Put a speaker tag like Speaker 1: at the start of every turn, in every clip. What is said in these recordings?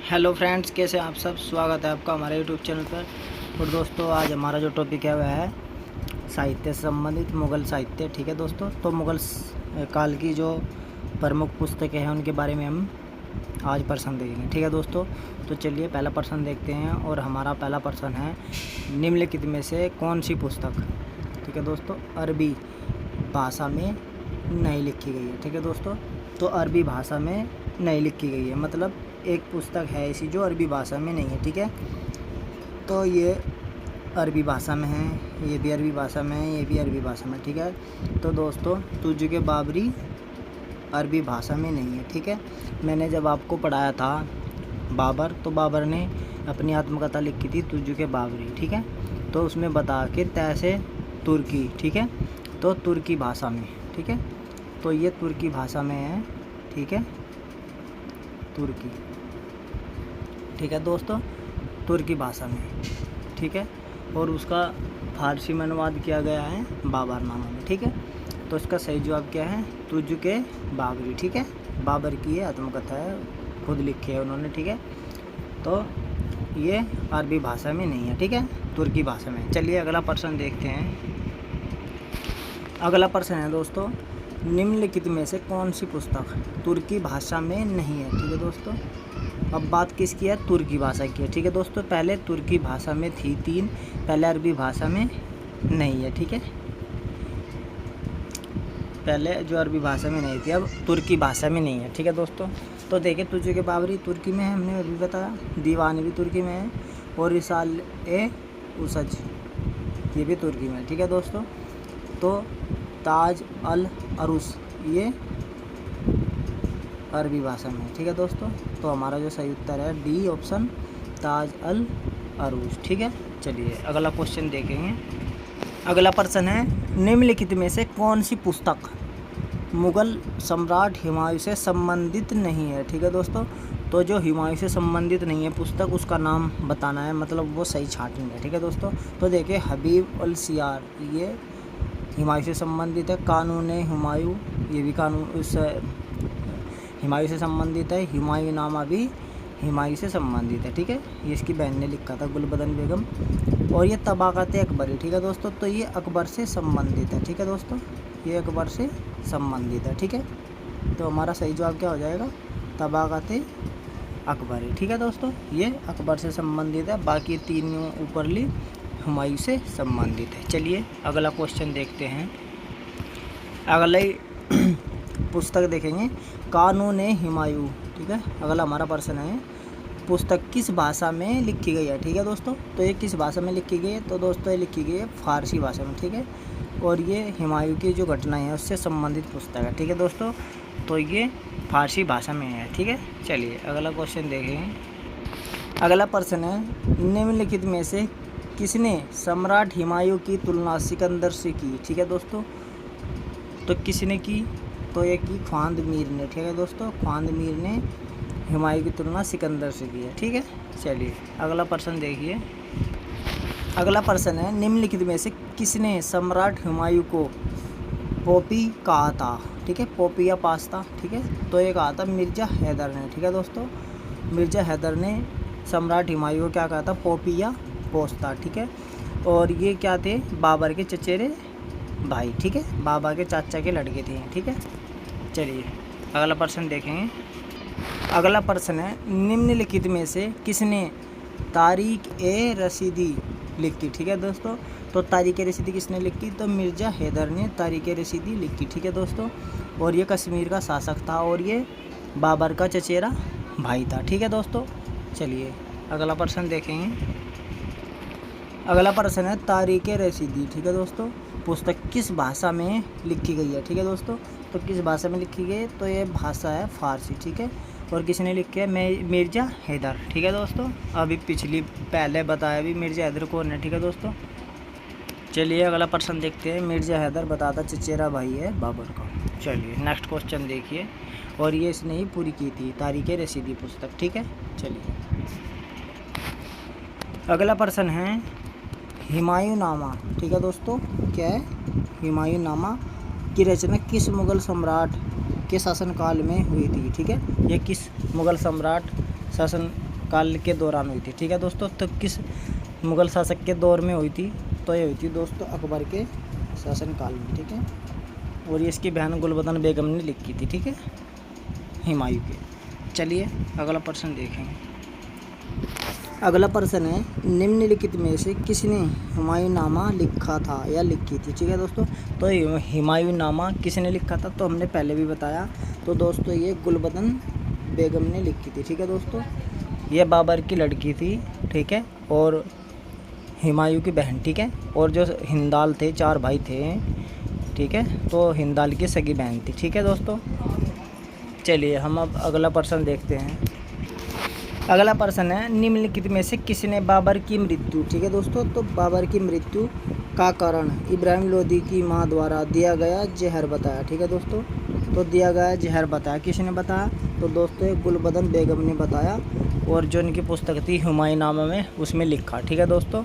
Speaker 1: Hello friends, कैसे आप सब। स्वागत है आपका हमारे यूट्यूब चैनल पर। और दोस्तों, आज हमारा जो टॉपिक है वह है साहित्य से संबंधित मुग़ल साहित्य। ठीक है दोस्तों, तो मुग़ल काल की जो प्रमुख पुस्तकें हैं उनके बारे में हम आज प्रश्न देखेंगे। ठीक है दोस्तों, तो चलिए पहला प्रश्न देखते हैं। और हमारा पहला प्रश्न है, निम्नलिखित में से कौन सी पुस्तक, ठीक है दोस्तों, अरबी भाषा में नहीं लिखी गई है। ठीक है दोस्तों, तो अरबी भाषा में नहीं लिखी गई है, मतलब एक पुस्तक है ऐसी जो अरबी भाषा में नहीं है। ठीक है, तो ये अरबी भाषा में है, ये भी अरबी भाषा में है, ये भी अरबी भाषा में। ठीक है, तो दोस्तों तुझके बाबरी अरबी भाषा में नहीं है। ठीक है, मैंने जब आपको पढ़ाया था बाबर, तो बाबर ने अपनी आत्मकथा लिखी थी तुझके बाबरी। ठीक है, तो उसमें बता के तैसे तुर्की, ठीक है, तो तुर्की भाषा में। ठीक है, तो ये तुर्की भाषा में है। ठीक है, तुर्की, ठीक है दोस्तों, तुर्की भाषा में। ठीक है, और उसका फारसी में अनुवाद किया गया है बाबरनामा में। ठीक है, तो इसका सही जवाब क्या है, तुझके बाबरी। ठीक है, बाबर की ये आत्मकथा है, खुद लिखी है उन्होंने। ठीक है, तो ये अरबी भाषा में नहीं है। ठीक है, तुर्की भाषा में। चलिए अगला प्रश्न देखते हैं। अगला प्रश्न है दोस्तों, निम्नलिखित में से कौन सी पुस्तक तुर्की भाषा में नहीं है। ठीक है दोस्तों, अब बात किसकी है, तुर्की भाषा की है। ठीक है दोस्तों, पहले तुर्की भाषा में थी 3, पहले अरबी भाषा में नहीं है। ठीक है, पहले जो अरबी भाषा में नहीं थी, अब तुर्की भाषा में नहीं है। ठीक है दोस्तों, तो देखिए तुझके बाबरी तुर्की में है, हमने अभी बताया, दीवानी भी तुर्की में है, और रिसाल-ए-उसज ये भी तुर्की में है। ठीक है दोस्तों, तो ताज अल अरूस ये अरबी भाषा में है। ठीक है दोस्तों, तो हमारा जो सही उत्तर है डी ऑप्शन, ताज अल अरूस। ठीक है, चलिए अगला क्वेश्चन देखेंगे। अगला प्रश्न है, निम्नलिखित में से कौन सी पुस्तक मुग़ल सम्राट हुमायूं से संबंधित नहीं है। ठीक है दोस्तों, तो जो हुमायूं से संबंधित नहीं है पुस्तक, उसका नाम बताना है, मतलब वो सही छांटनी है। ठीक है दोस्तों, तो देखिए हबीब अल सियार ये हुमायूं से संबंधित है, कानून हुमायूं ये भी कानून उस हुमायूं से संबंधित है, हुमायूंनामा भी हुमायूं से संबंधित है। ठीक है, ये इसकी बहन ने लिखा था, गुलबदन बेगम। और ये तबाक़ात अकबरी। ठीक है दोस्तों, तो ये अकबर से संबंधित है। ठीक है दोस्तों, ये अकबर से संबंधित है। ठीक है, तो हमारा सही जवाब क्या हो जाएगा, तबाक़ात अकबरी। ठीक है दोस्तों, ये अकबर से संबंधित है, बाकी 3 ऊपरली हुमायूं से संबंधित है। चलिए अगला क्वेश्चन देखते हैं। अगला पुस्तक देखेंगे, कानून हुमायूं। ठीक है, अगला हमारा प्रश्न है, पुस्तक किस भाषा में लिखी गई है। ठीक है दोस्तों, तो ये किस भाषा में लिखी गई है, तो दोस्तों ये लिखी गई है फ़ारसी भाषा में। ठीक है, और ये हुमायूं की जो घटनाएं हैं उससे संबंधित पुस्तक है। ठीक है दोस्तों, तो ये फ़ारसी भाषा में है। ठीक है, चलिए अगला क्वेश्चन देखेंगे। अगला प्रश्न है, निम्नलिखित में से किसने सम्राट हुमायूं की तुलना सिकंदर से की। ठीक है दोस्तों, तो किसने की, तो ये की ख्वांद मीर ने। ठीक है दोस्तों, ख्वांद मीर ने हुमायूं की तुलना सिकंदर से की है। ठीक है, चलिए अगला प्रश्न देखिए। अगला प्रश्न है, निम्नलिखित में से किसने सम्राट हुमायूं को पॉपी कहा था। ठीक है, पॉपी या पास्ता। ठीक है, तो ये कहा था मिर्ज़ा हैदर ने। ठीक है दोस्तों, मिर्ज़ा हैदर ने सम्राट हुमायूं को क्या कहा था, पॉपी या पोस्ता। ठीक है, और ये क्या थे, बाबर के चचेरे भाई। ठीक है, बाबा के चाचा के लड़के थे। ठीक है, चलिए अगला प्रश्न देखेंगे। अगला प्रश्न है, निम्नलिखित में से किसने तारीख़-ए-रशीदी लिखी। ठीक है दोस्तों, तो तारीख़-ए-रशीदी किसने लिखी, तो मिर्ज़ा हैदर ने तारीख़-ए-रशीदी लिखी। ठीक है दोस्तों, और ये कश्मीर का शासक था, और ये बाबर का चचेरा भाई था। ठीक है दोस्तों, चलिए अगला प्रश्न देखेंगे। अगला प्रश्न है, तारीख़-ए-रशीदी। ठीक है दोस्तों, पुस्तक किस भाषा में लिखी गई है। ठीक है दोस्तों, तो किस भाषा में लिखी गई है, तो ये भाषा है फ़ारसी। ठीक है, और किसने लिखी है, मिर्ज़ा हैदर। ठीक है दोस्तों, अभी पहले बताया भी मिर्ज़ा हैदर कौन है। ठीक है दोस्तों, चलिए अगला प्रश्न देखते हैं। मिर्ज़ा हैदर बताता चचेरा भाई है बाबर का। चलिए नेक्स्ट क्वेश्चन देखिए, और ये इसने ही पूरी की थी तारीख़-ए-रशीदी पुस्तक। ठीक है, चलिए अगला प्रश्न है, हुमायूंनामा। ठीक है दोस्तों, क्या है, हुमायूंनामा की रचना किस मुग़ल सम्राट के शासनकाल में हुई थी। ठीक है, ये किस मुग़ल सम्राट शासन काल के दौरान हुई थी। ठीक है दोस्तों, तो किस मुग़ल शासक के दौर में हुई थी? तो ये हुई थी दोस्तों अकबर के शासनकाल में। ठीक है, और ये इसकी बहन गुलबदन बेगम ने लिखी थी। ठीक है, हुमायूं के। चलिए अगला प्रश्न देखेंगे। अगला प्रश्न है, निम्नलिखित में से किसने हुमायूंनामा लिखा था या लिखी थी? ठीक है दोस्तों, तो हुमायूंनामा किसने लिखा था? तो हमने पहले भी बताया। तो दोस्तों ये गुलबदन बेगम ने लिखी थी। ठीक है दोस्तों, ये बाबर की लड़की थी। ठीक है, और हुमायूं की बहन। ठीक है, और जो हिंदाल थे, 4 भाई थे। ठीक है, तो हिंदाल की सगी बहन थी। ठीक है दोस्तों, चलिए हम अब अगला प्रश्न देखते हैं। अगला प्रश्न है, निम्नलिखित में से किसने बाबर की मृत्यु? ठीक है दोस्तों, तो बाबर की मृत्यु का कारण इब्राहिम लोदी की मां द्वारा दिया गया जहर बताया। ठीक है दोस्तों, तो दिया गया जहर बताया, किसने बताया? तो दोस्तों गुलबदन बेगम ने बताया, और जो इनकी पुस्तक थी हुमायूंनामा में, उसमें लिखा। ठीक है दोस्तों,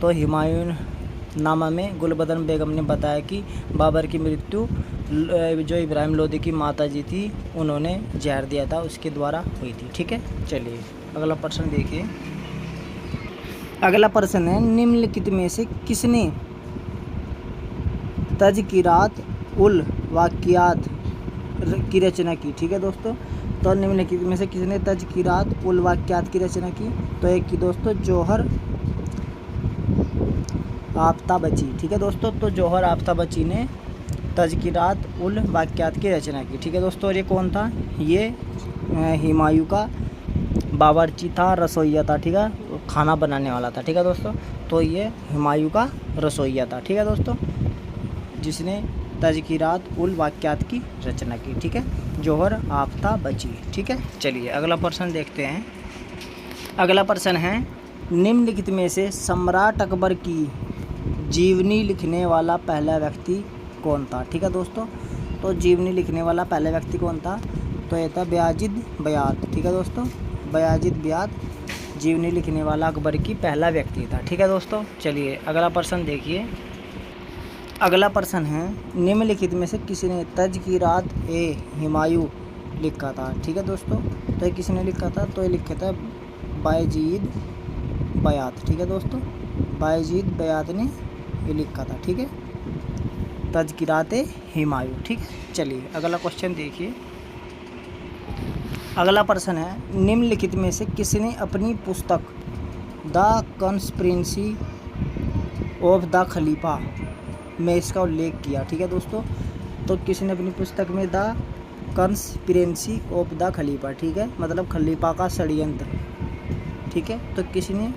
Speaker 1: तो हुमायूंनामा में गुलबदन बेगम ने बताया कि बाबर की मृत्यु जो इब्राहिम लोदी की माता जी थी, उन्होंने जहर दिया था, उसके द्वारा हुई थी। ठीक है, चलिए अगला प्रश्न देखिए। अगला प्रश्न है, निम्नलिखित में से किसने तज़किरात उल वाक़ियात की रचना की? ठीक है दोस्तों, तो निम्नलिखित में से किसने तज़किरात उल वाक़ियात की रचना की? तो एक की दोस्तों जौहर आफ्ताबची। ठीक है दोस्तों, तो जौहर आफ्ताबची ने तज़किरात उल वाक़ियात की रचना की। ठीक है दोस्तों, और ये कौन था? ये हुमायूं का बावर्ची था, रसोइया था। ठीक है, खाना बनाने वाला था। ठीक है दोस्तों, तो ये हुमायूं का रसोइया था। ठीक है दोस्तों, जिसने तज़किरात उल वाक़ियात की रचना की। ठीक है, जौहर आफ्ताबची। ठीक है, चलिए अगला प्रश्न देखते हैं। अगला प्रश्न है, निम्नलिखित में से सम्राट अकबर की जीवनी लिखने वाला पहला व्यक्ति कौन था? ठीक है दोस्तों, तो जीवनी लिखने वाला पहला व्यक्ति कौन था? तो ये था बायज़िद बयात। ठीक है दोस्तों, बायज़िद बयात जीवनी लिखने वाला अकबर की पहला व्यक्ति था। ठीक है दोस्तों, चलिए अगला प्रश्न देखिए। अगला प्रश्न है, निम्नलिखित में से किसने तज़किरात ए हुमायूं लिखा था? ठीक है दोस्तों, तो ये किसने लिखा था? तो ये लिखा था बायज़िद बयात। ठीक है दोस्तों, बायज़िद बयात ने ये लिखा था। ठीक है, तज़किरात हुमायूं। ठीक है, चलिए अगला क्वेश्चन देखिए। अगला प्रश्न है, निम्नलिखित में से किसने अपनी पुस्तक द कॉन्स्पिरेसी ऑफ द खलीफा में इसका उल्लेख किया? ठीक है दोस्तों, तो किसने अपनी पुस्तक में द कॉन्स्पिरेसी ऑफ द खलीफा, ठीक है, मतलब खलीफा का षड्यंत्र। ठीक है, तो किसने?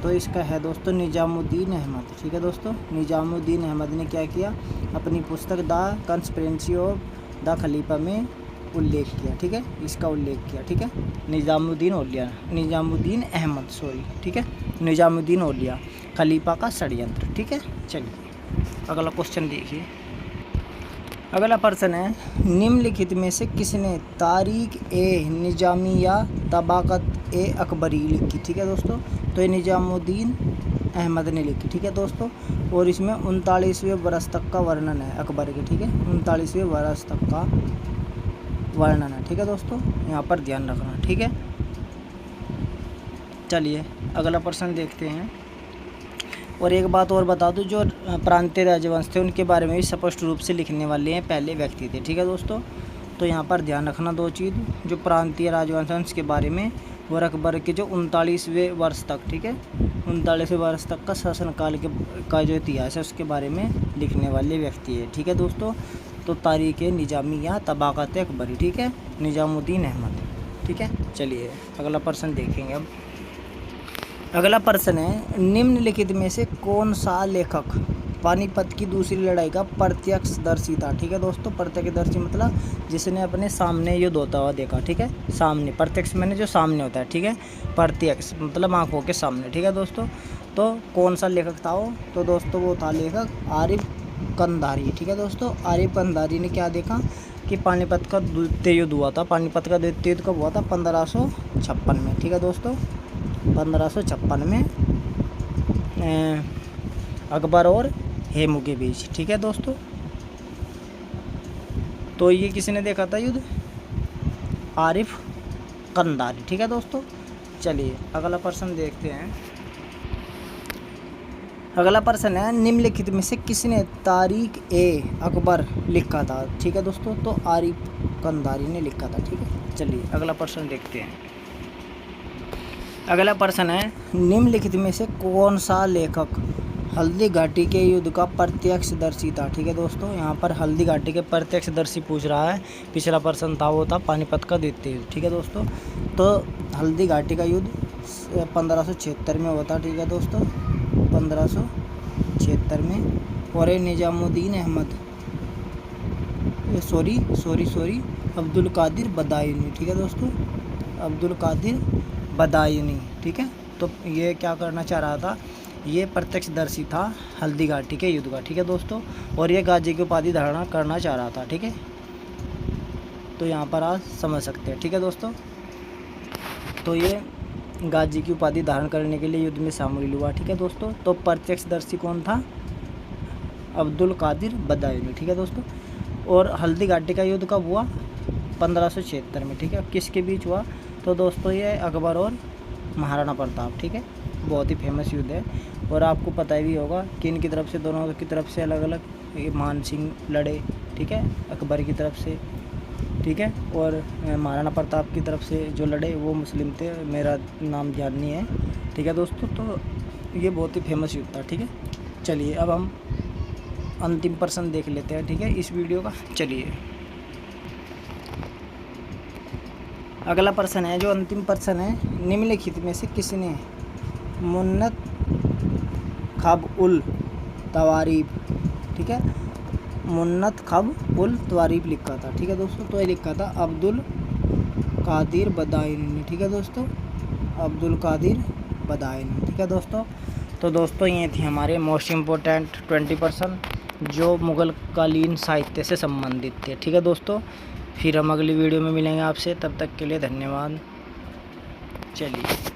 Speaker 1: तो इसका है दोस्तों निज़ामुद्दीन अहमद। ठीक है दोस्तों, निज़ामुद्दीन अहमद ने क्या किया? अपनी पुस्तक द कॉन्स्पिरेसी ऑफ द खलीफा में उल्लेख किया। ठीक है, इसका उल्लेख किया। ठीक है, निज़ामुद्दीन अहमद, सॉरी। ठीक है, निज़ामुद्दीन औलिया, खलीफा का षड्यंत्र। ठीक है, चलिए अगला क्वेश्चन देखिए। अगला प्रश्न है, निम्नलिखित में से किसने तारीख ए निज़ामिया तबाक़त ए अकबरी लिखी? ठीक है दोस्तों, तो ये निज़ामुद्दीन अहमद ने लिखी। ठीक है दोस्तों, और इसमें 39वें वर्ष तक का वर्णन है अकबर के। ठीक है, 39वें वर्ष तक का वर्णन है। ठीक है दोस्तों, यहाँ पर ध्यान रखना। ठीक है, चलिए अगला प्रश्न देखते हैं। और एक बात और बता दूं, जो प्रांतीय राजवंश थे उनके बारे में भी स्पष्ट रूप से लिखने वाले हैं पहले व्यक्ति थे। ठीक है दोस्तों, तो यहाँ पर ध्यान रखना 2 चीज़, जो प्रांतीय राजवंश के बारे में और अकबर के जो 39वें वर्ष तक, ठीक है, 39वें वर्ष तक का शासनकाल का जो इतिहास है उसके बारे में लिखने वाले व्यक्ति है। ठीक है दोस्तों, तो तारीख़ निज़ामिया तबाक़त अकबरी। ठीक है, निज़ामुद्दीन अहमद। ठीक है, चलिए अगला प्रश्न देखेंगे अब। अगला प्रश्न है, निम्नलिखित में से कौन सा लेखक पानीपत की दूसरी लड़ाई का प्रत्यक्षदर्शी था? ठीक है दोस्तों, प्रत्यक्षदर्शी मतलब जिसने अपने सामने युद्ध होता हुआ देखा। ठीक है, सामने, प्रत्यक्ष मैंने जो सामने होता है। ठीक है, प्रत्यक्ष मतलब आंखों के सामने। ठीक है दोस्तों, तो कौन सा लेखक था वो? तो दोस्तों वो था लेखक आरिफ कंधारी। ठीक है दोस्तों, आरिफ कंधारी ने क्या देखा कि पानीपत का द्वितीय युद्ध हुआ था। पानीपत का द्वितीय युद्ध कब हुआ था? 1556 में। ठीक है दोस्तों, 1556 में अकबर और हेमू के बीच। ठीक है दोस्तों, तो ये किसने देखा था युद्ध? आरिफ कंधारी। ठीक है दोस्तों, चलिए अगला प्रश्न देखते हैं। अगला प्रश्न है, निम्नलिखित में से किसने तारीख ए अकबर लिखा था? ठीक है दोस्तों, तो आरिफ कंधारी ने लिखा था। ठीक है, चलिए अगला प्रश्न देखते हैं। अगला प्रश्न है, निम्नलिखित में से कौन सा लेखक हल्दी घाटी के युद्ध का प्रत्यक्षदर्शी था? ठीक है दोस्तों, यहाँ पर हल्दी घाटी के प्रत्यक्षदर्शी पूछ रहा है। पिछला प्रश्न था वो था पानीपत का द्वितीय युद्ध। ठीक है दोस्तों, तो हल्दी घाटी का युद्ध 1576 में हुआ था। ठीक है दोस्तों, 1576 में। और निजामुद्दीन अहमद सॉरी अब्दुल कादिर बदायूनी। ठीक है दोस्तों, अब्दुल कादिर बदायूनी। ठीक है, तो ये क्या करना चाह रहा था? ये प्रत्यक्षदर्शी था हल्दी घाटी के युद्ध का। ठीक है दोस्तों, और ये गाजी की उपाधि धारण करना चाह रहा था। ठीक है, तो यहाँ पर आप समझ सकते हैं। ठीक है दोस्तों, तो ये गाजी की उपाधि धारण करने के लिए युद्ध में शामिल हुआ। ठीक है दोस्तों, तो प्रत्यक्षदर्शी कौन था? अब्दुल कादिर बदायूनी। ठीक है दोस्तों, और हल्दी घाटी का युद्ध कब हुआ? 1576 में। ठीक है, किसके बीच हुआ? तो दोस्तों ये अकबर और महाराणा प्रताप। ठीक है, बहुत ही फेमस युद्ध है, और आपको पता भी होगा कि इनकी तरफ से, दोनों की तरफ से अलग अलग मान सिंह लड़े। ठीक है, अकबर की तरफ से। ठीक है, और महाराणा प्रताप की तरफ से जो लड़े वो मुस्लिम थे, मेरा नाम ध्यान नहीं है। ठीक है दोस्तों, तो ये बहुत ही फेमस युद्ध था। ठीक है, चलिए अब हम अंतिम प्रश्न देख लेते हैं। ठीक है, इस वीडियो का। चलिए अगला प्रश्न है, जो अंतिम प्रश्न है, निम्नलिखित में से किसने मुन्नत खब उल तवारीफ, ठीक है, मुन्नत खब उल तवारीफ लिखा था? ठीक है दोस्तों, तो ये लिखा था अब्दुल कादिर बदायूनी ने। ठीक है दोस्तों, अब्दुल कादिर बदायूनी। ठीक है दोस्तों, तो दोस्तों ये थी हमारे मोस्ट इम्पोर्टेंट 20% जो मुग़ल कालीन साहित्य से संबंधित थे। ठीक है दोस्तों, फिर हम अगली वीडियो में मिलेंगे आपसे, तब तक के लिए धन्यवाद। चलिए।